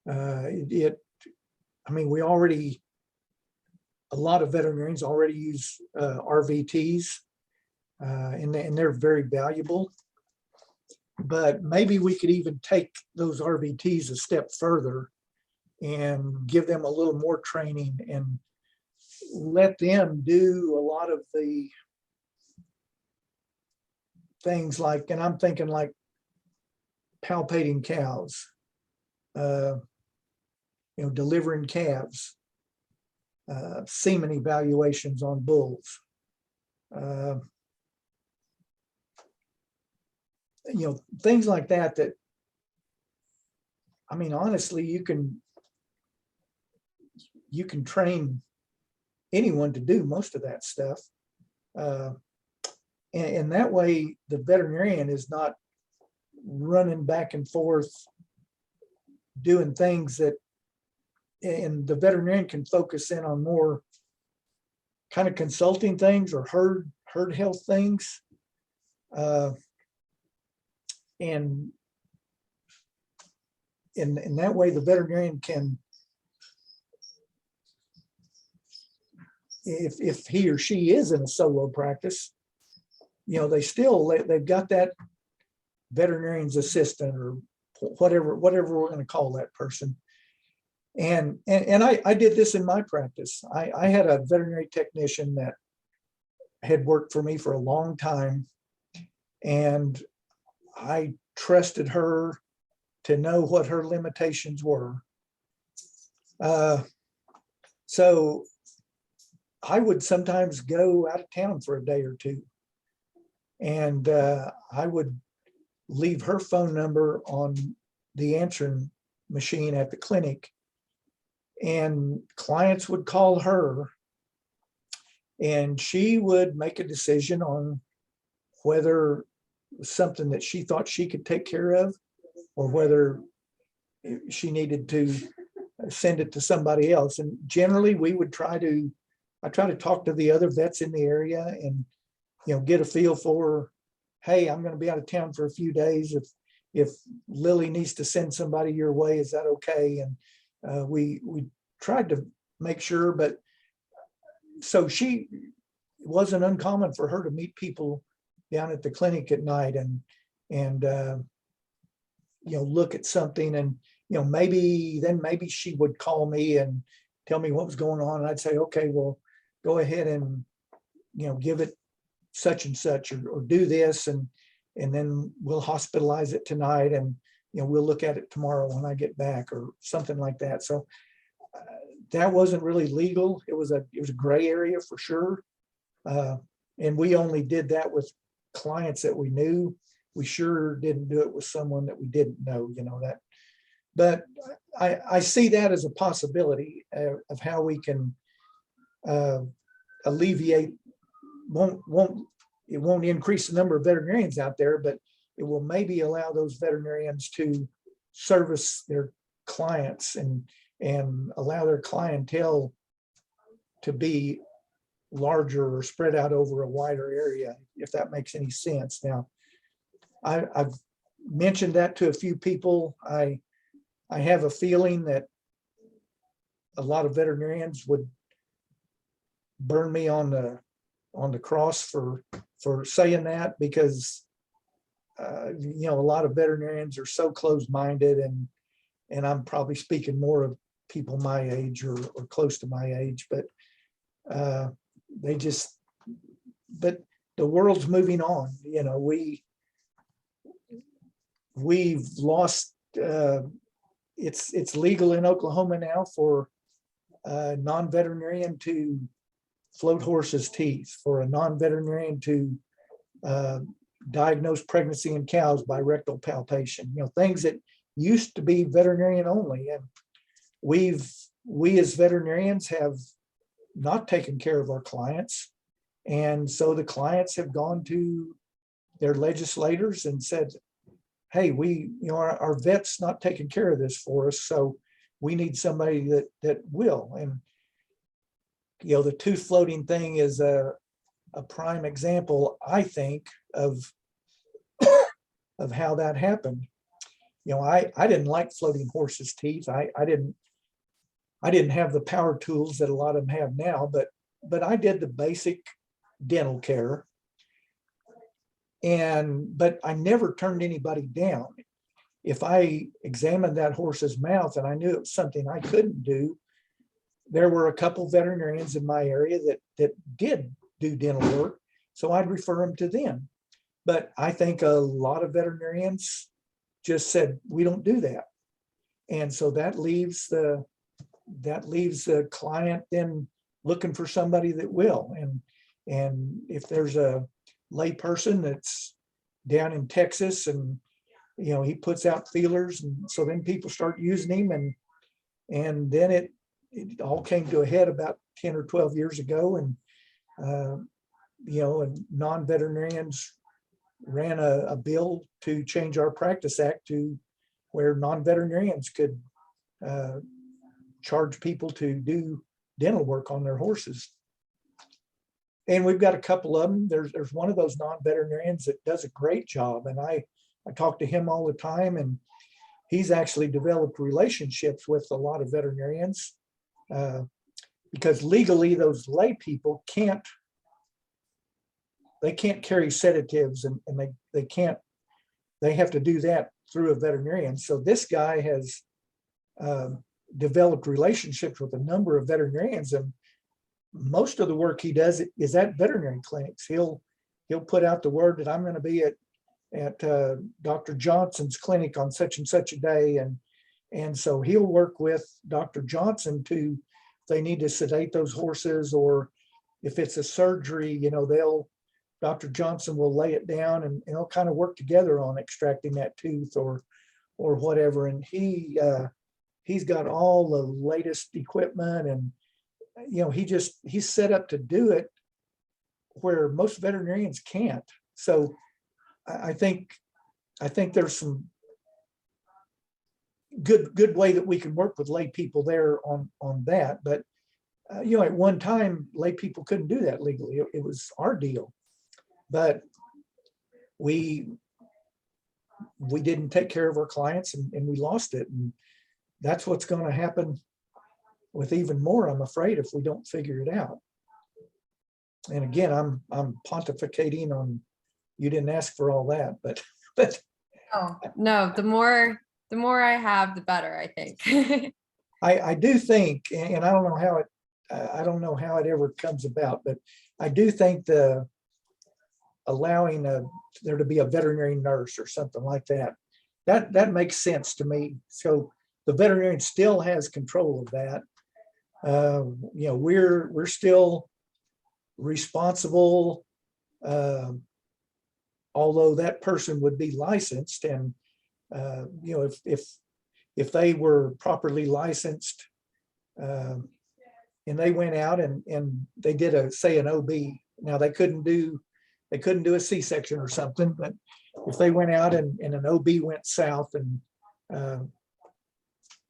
A lot of veterinarians already use RVTs, and they're very valuable. But maybe we could even take those RVTs a step further and give them a little more training and let them do a lot of the things like, and I'm thinking like palpating cows, delivering calves, semen evaluations on bulls, things like that, honestly, you can train anyone to do most of that stuff. And that way the veterinarian is not running back and forth doing things and the veterinarian can focus in on more kind of consulting things or herd health things. And in that way, the veterinarian can, if he or she is in a solo practice, they've got that veterinarian's assistant or whatever we're going to call that person. And I did this in my practice. I had a veterinary technician that had worked for me for a long time, and I trusted her to know what her limitations were. So I would sometimes go out of town for a day or two, and I would leave her phone number on the answering machine at the clinic, and clients would call her, and she would make a decision on whether it was something that she thought she could take care of or whether she needed to send it to somebody else. And generally I try to talk to the other vets in the area and get a feel for, hey, I'm going to be out of town for a few days. If Lily needs to send somebody your way, is that okay? And we tried to make sure, but so it wasn't uncommon for her to meet people down at the clinic at night and look at something, and maybe she would call me and tell me what was going on, and I'd say, okay, well, go ahead and give it such and such, or do this, and then we'll hospitalize it tonight, and we'll look at it tomorrow when I get back, or something like that. So that wasn't really legal. It was a gray area for sure, and we only did that with clients that we knew. We sure didn't do it with someone that we didn't know. That. But I see that as a possibility of how we can alleviate. It won't increase the number of veterinarians out there, but it will maybe allow those veterinarians to service their clients and allow their clientele to be larger or spread out over a wider area, if that makes any sense. Now, I've mentioned that to a few people. I have a feeling that a lot of veterinarians would burn me on the cross for saying that, because you know, a lot of veterinarians are so closed-minded, and I'm probably speaking more of people my age or close to my age, but but the world's moving on. You know, we've lost, it's legal in Oklahoma now for a non-veterinarian to float horses' teeth, for a non-veterinarian to diagnose pregnancy in cows by rectal palpation, you know, things that used to be veterinarian only. And we as veterinarians have not taken care of our clients. And so the clients have gone to their legislators and said, hey, our vet's not taking care of this for us, so we need somebody that will. And you know, the tooth floating thing is a prime example, I think, of how that happened. You know, I didn't like floating horses' teeth. I didn't have the power tools that a lot of them have now, but I did the basic dental care. But I never turned anybody down. If I examined that horse's mouth and I knew it was something I couldn't do, there were a couple veterinarians in my area that did do dental work, so I'd refer them to them. But I think a lot of veterinarians just said, we don't do that. And so that leaves the client then looking for somebody that will. And if there's a lay person that's down in Texas and, you know, he puts out feelers, and so then people start using him, and then it all came to a head about 10 or 12 years ago. And you know, and non-veterinarians ran a bill to change our Practice Act to where non-veterinarians could charge people to do dental work on their horses. And we've got a couple of them. There's one of those non-veterinarians that does a great job, and I talk to him all the time, and he's actually developed relationships with a lot of veterinarians, because legally those lay people can't carry sedatives, and they have to do that through a veterinarian. So this guy has developed relationships with a number of veterinarians, and most of the work he does is at veterinary clinics. He'll put out the word that I'm going to be at Dr. Johnson's clinic on such and such a day, and so he'll work with Dr. Johnson to, if they need to sedate those horses, or if it's a surgery, you know, Dr. Johnson will lay it down, and they'll kind of work together on extracting that tooth or whatever. And he's got all the latest equipment, and you know, he's set up to do it where most veterinarians can't. So I think there's some good way that we can work with lay people there on that. But you know, at one time, lay people couldn't do that legally. It was our deal, but we didn't take care of our clients, and we lost it. And that's what's going to happen with even more, I'm afraid, if we don't figure it out. And again, I'm pontificating on, you didn't ask for all that, but Oh, no, the more I have, the better, I think. I do think, and I don't know how it ever comes about, but I do think allowing there to be a veterinary nurse or something like that makes sense to me. So the veterinarian still has control of that. You know, we're still responsible, although that person would be licensed. And you know, if they were properly licensed, and they went out and they did say an OB. Now they couldn't do a C-section or something, but if they went out and an OB went south and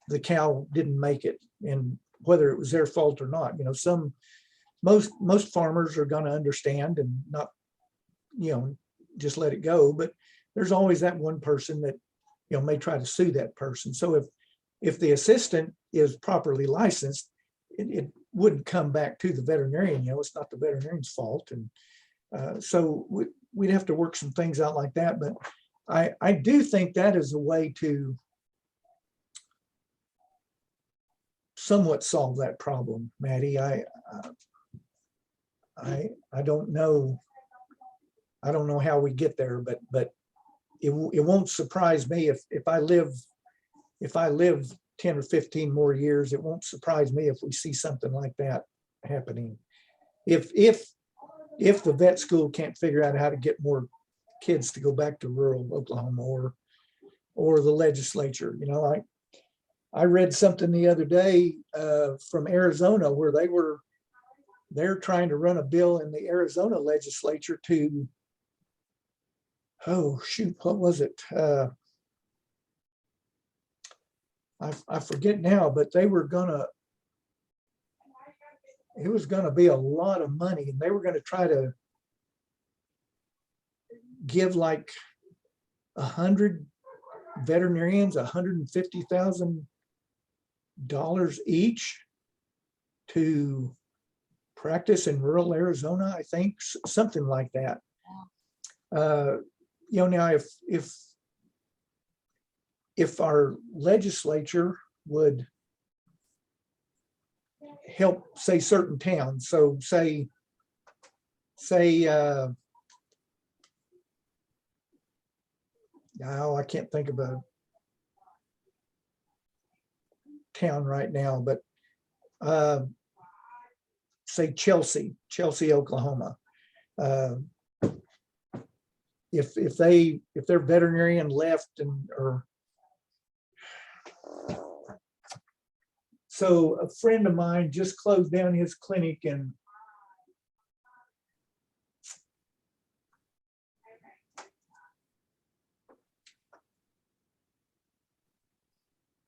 the cow didn't make it, and whether it was their fault or not. You know, most farmers are going to understand and not, you know, just let it go. But there's always that one person that, you know, may try to sue that person. So if the assistant is properly licensed, it wouldn't come back to the veterinarian. You know, it's not the veterinarian's fault. And so we'd have to work some things out like that. But I do think that is a way to somewhat solve that problem, Maddie. I don't know. I don't know how we get there, but it won't surprise me if I live 10 or 15 more years. It won't surprise me if we see something like that happening. If the vet school can't figure out how to get more kids to go back to rural Oklahoma, or the legislature. You know, I read something the other day from Arizona where they're trying to run a bill in the Arizona legislature to, oh shoot, what was it? I forget now, but it was gonna be a lot of money, and they were gonna try to give like 100 veterinarians $150,000 each to practice in rural Arizona, I think, something like that. You know, now if our legislature would help, say, certain towns, so say now I can't think of a town right now, but say Chelsea, Oklahoma. If their veterinarian left, so a friend of mine just closed down his clinic in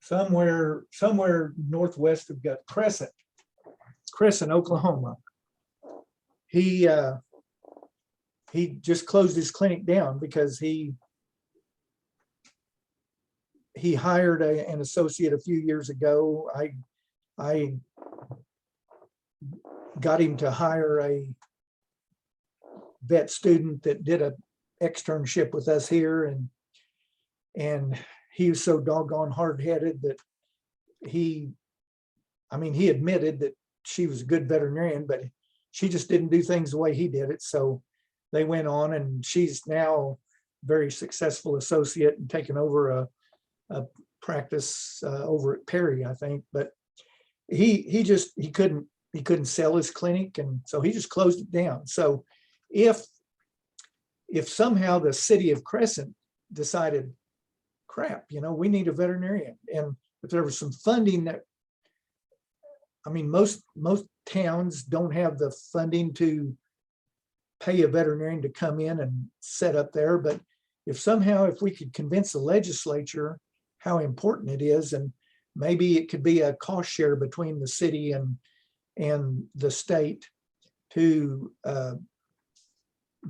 somewhere northwest of Crescent, Oklahoma. He just closed his clinic down because he hired an associate a few years ago. I got him to hire a vet student that did an externship with us here, and he was so doggone hard-headed that he admitted that she was a good veterinarian, but she just didn't do things the way he did it. So they went on, and she's now very successful associate and taken over a practice over at Perry, I think. But he couldn't sell his clinic, and so he just closed it down. So if somehow the city of Crescent decided, crap, you know, we need a veterinarian, and if there was some funding that, I mean, most towns don't have the funding to pay a veterinarian to come in and set up there. But if we could convince the legislature how important it is, and maybe it could be a cost share between the city and the state to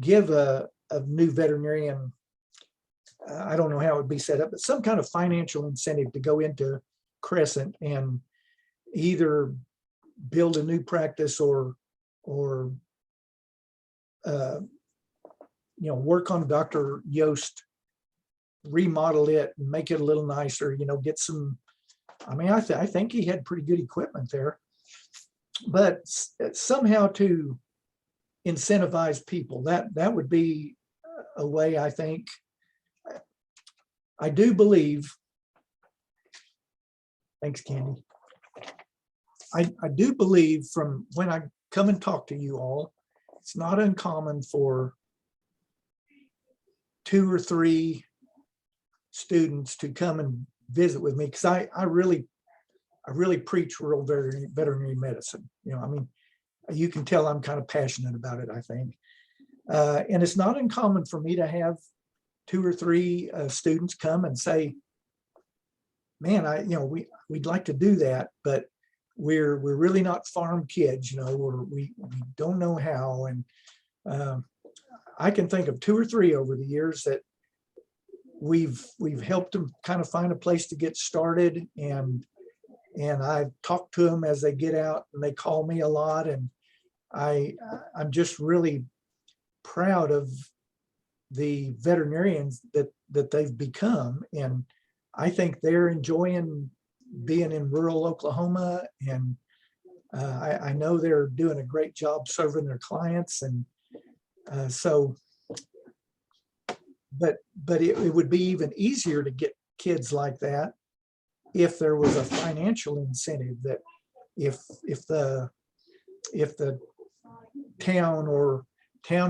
give a new veterinarian, I don't know how it would be set up, but some kind of financial incentive to go into Crescent and either build a new practice or you know, work on Dr. Yost, remodel it and make it a little nicer, you know, get some, I mean, I think he had pretty good equipment there, but somehow to incentivize people, that would be a way. I think, I do believe, thanks, Candy. I do believe from when I come and talk to you all, it's not uncommon for 2 or 3 students to come and visit with me, because I really preach rural veterinary medicine. You know, I mean, you can tell I'm kind of passionate about it, I think. And it's not uncommon for me to have 2 or 3 students come and say, man, we'd like to do that, but we're really not farm kids, we don't know how. And um, I can think of 2 or 3 over the years that we've helped them kind of find a place to get started. And I've talked to them as they get out, and they call me a lot. And I'm just really proud of the veterinarians that they've become. And I think they're enjoying being in rural Oklahoma. And I know they're doing a great job serving their clients. And but it would be even easier to get kids like that if there was a financial incentive, that if the town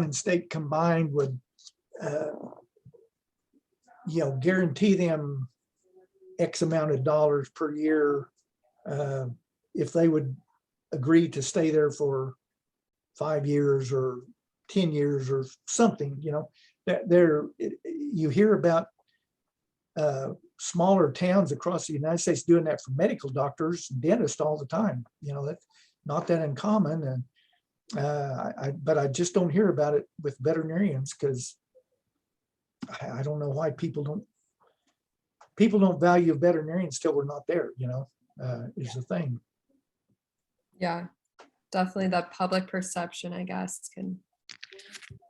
and state combined would guarantee them X amount of dollars per year, if they would agree to stay there for 5 years or 10 years or something. That you hear about smaller towns across the United States doing that for medical doctors and dentists all the time. That's not that uncommon. And but I just don't hear about it with veterinarians, because I don't know why people don't value veterinarians till we're not there, is the thing. Yeah, definitely the public perception, I guess, can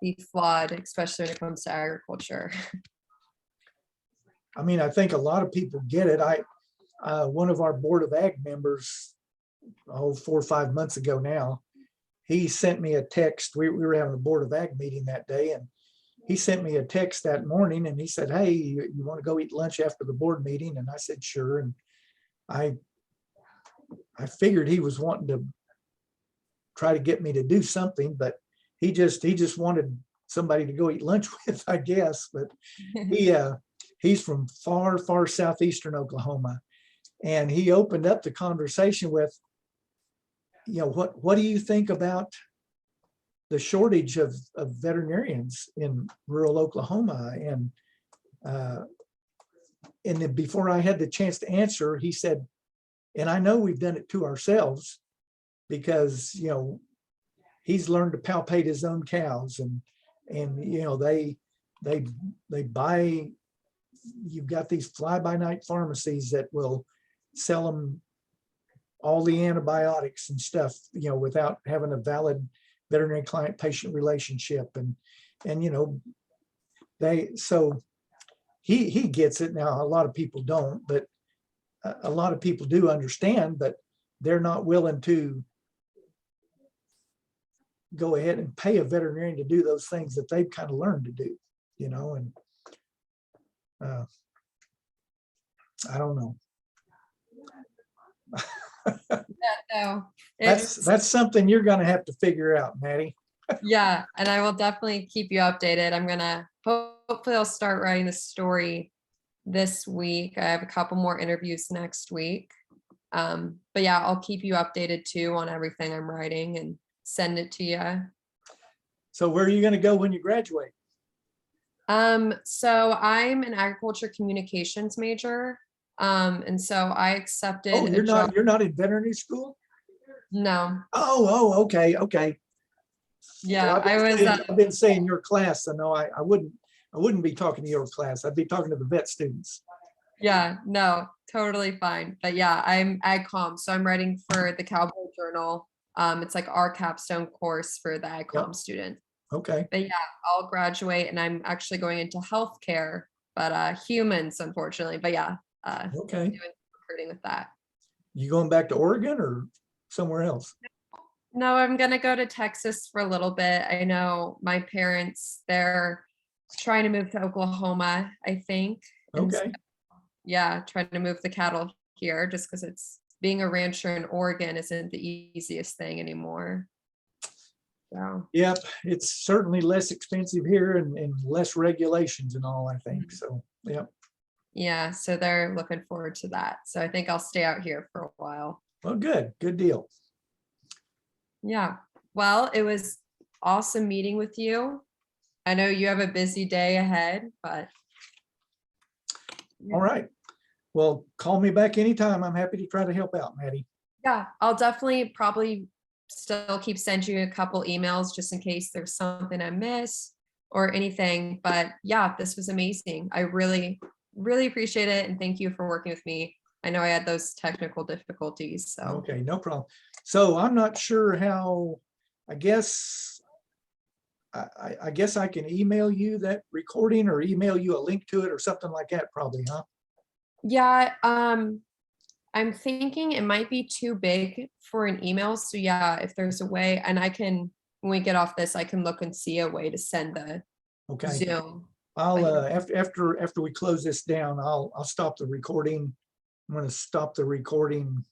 be flawed, especially when it comes to agriculture. I mean, I think a lot of people get it. One of our Board of Ag members, 4 or 5 months ago now, he sent me a text. We were having a Board of Ag meeting that day, and he sent me a text that morning, and he said, "Hey, you want to go eat lunch after the board meeting?" And I said, "Sure." And I figured he was wanting to try to get me to do something, but he just wanted somebody to go eat lunch with, I guess. But he's from far southeastern Oklahoma, and he opened up the conversation with, what do you think about the shortage of veterinarians in rural Oklahoma? And then before I had the chance to answer, he said, "And I know we've done it to ourselves, because he's learned to palpate his own cows, and they buy. You've got these fly-by-night pharmacies that will sell them all the antibiotics and stuff, without having a valid veterinary client-patient relationship." And so he gets it. Now, a lot of people don't, but a lot of people do understand, but they're not willing to go ahead and pay a veterinarian to do those things that they've kind of learned to do, and I don't know. No, That's something you're going to have to figure out, Maddie. yeah, and I will definitely keep you updated. I'm gonna hopefully I'll start writing the story this week. I have a couple more interviews next week. But yeah, I'll keep you updated too on everything I'm writing and send it to you. So where are you going to go when you graduate? So I'm an agriculture communications major. And so I accepted Oh, a job. you're not in veterinary school? No. Oh, okay. Yeah, Well, I was I've been saying your class, so no, I wouldn't be talking to your class. I'd be talking to the vet students. yeah, no, totally fine. But yeah, I'm ag comm, so I'm writing for the Cowboy Journal. It's like our capstone course for the ag comm students. Okay. But yeah, I'll graduate and I'm actually going into healthcare, but humans, unfortunately. But yeah, Okay. doing recruiting with that. You going back to Oregon or somewhere else? No, I'm gonna go to Texas for a little bit. I know my parents, they're trying to move to Oklahoma, I think. And so, Okay. yeah, trying to move the cattle here just because it's being a rancher in Oregon isn't the easiest thing anymore. So Yep, it's certainly less expensive here, and less regulations and all, I think. So, yep. yeah, so they're looking forward to that. So I think I'll stay out here for a while. Well, good deal. Yeah. Well, it was awesome meeting with you. I know you have a busy day ahead, but All right. Well, call me back anytime. I'm happy to try to help out, Maddie. Yeah, I'll definitely probably still keep sending you a couple emails just in case there's something I miss or anything. But yeah, this was amazing. I really, really appreciate it. And thank you for working with me. I know I had those technical difficulties, so. Okay, no problem. So I'm not sure how, I guess, I guess I can email you that recording or email you a link to it or something like that probably, huh? Yeah, I'm thinking it might be too big for an email. So yeah, if there's a way, and I can, when we get off this, I can look and see a way to send the Okay. Zoom. I'll, But after we close this down, I'll stop the recording. I'm gonna stop the recording